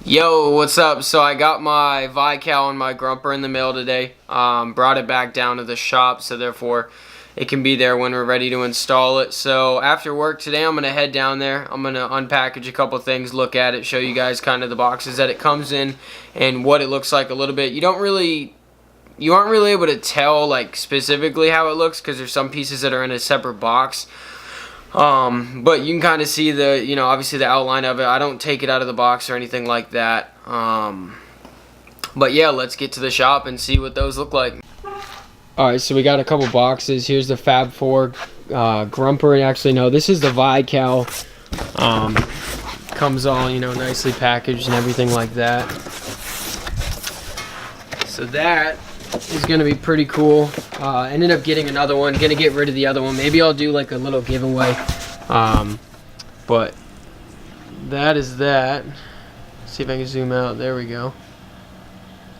Yo, what's up? So I got my Vical and my Grumper in the mail today. Brought it back down to the shop, so therefore it can be there when we're ready to install it. So after work today, I'm going to head down there. I'm going to unpackage a couple things, look at it, show you guys kind of the boxes that it comes in and what it looks like a little bit. You aren't really able to tell like specifically how it looks because there's some pieces that are in a separate box. But you can kind of see the, obviously the outline of it. I don't take it out of the box or anything like that. But yeah, let's get to the shop and see what those look like. Alright, so we got a couple boxes. Here's the Fab Four Grumper. And actually, no, this is the Vical. Comes all, nicely packaged and everything like that. So that is going to be pretty cool. Ended up getting another one. Gonna get rid of the other one. Maybe I'll do like a little giveaway. But that is that. See if I can zoom out. There we go.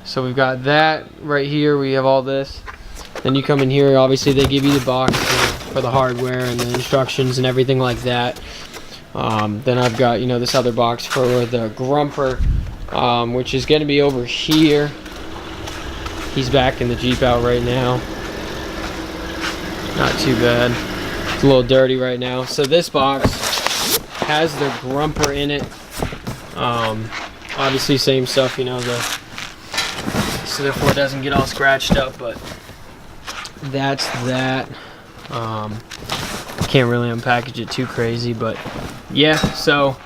So we've got that right here. We have all this. Then you come in here. Obviously, they give you the box for the hardware and the instructions and everything like that. Then I've got this other box for the Grumper, which is going to be over here. He's back in the Jeep out right now. Not too bad. It's a little dirty right now. So this box has the Grumper in it. Obviously same stuff, so therefore it doesn't get all scratched up, but that's that. Can't really unpackage it too crazy, but yeah, so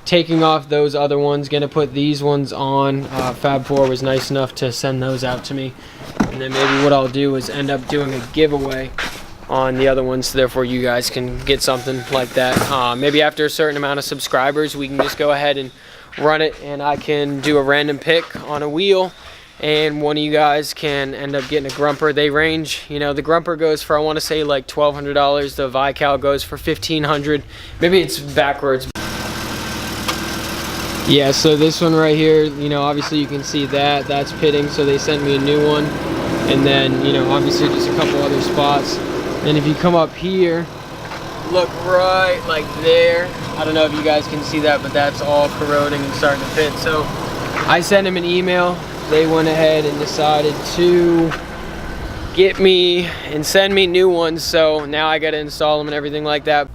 taking off those other ones, gonna put these ones on. Fab Four was nice enough to send those out to me, and then maybe what I'll do is end up doing a giveaway on the other ones, so therefore you guys can get something like that. Maybe after a certain amount of subscribers, we can just go ahead and run it, and I can do a random pick on a wheel, and one of you guys can end up getting a Grumper. They range, the Grumper goes for, I want to say, like $1,200. The Vical goes for $1,500. Maybe it's backwards. Yeah, so this one right here, obviously you can see that's pitting, so they sent me a new one. And then, obviously just a couple other spots. And if you come up here, look right like there. I don't know if you guys can see that, but that's all corroding and starting to pit. So I sent them an email. They went ahead and decided to get me and send me new ones. So now I got to install them and everything like that.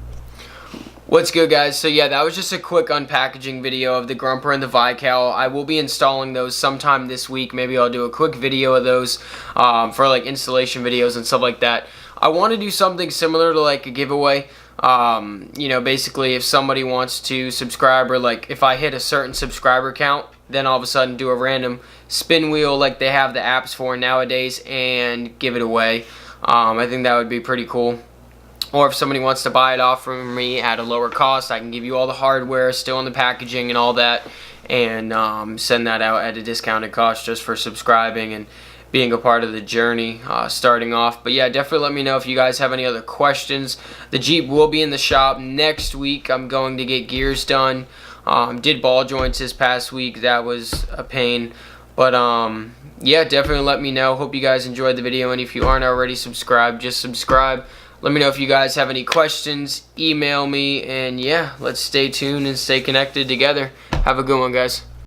What's good, guys? So yeah, that was just a quick unpackaging video of the Grumper and the Vical. I will be installing those sometime this week. Maybe I'll do a quick video of those for like installation videos and stuff like that. I want to do something similar to like a giveaway. Basically if somebody wants to subscribe, or like if I hit a certain subscriber count, then all of a sudden do a random spin wheel like they have the apps for nowadays and give it away. I think that would be pretty cool. Or if somebody wants to buy it off from me at a lower cost, I can give you all the hardware, still in the packaging and all that, and send that out at a discounted cost just for subscribing and being a part of the journey starting off. But yeah, definitely let me know if you guys have any other questions. The Jeep will be in the shop next week. I'm going to get gears done. Did ball joints this past week. That was a pain. But yeah, definitely let me know. Hope you guys enjoyed the video, and if you aren't already subscribed, just subscribe. Let me know if you guys have any questions. Email me, and yeah, let's stay tuned and stay connected together. Have a good one, guys.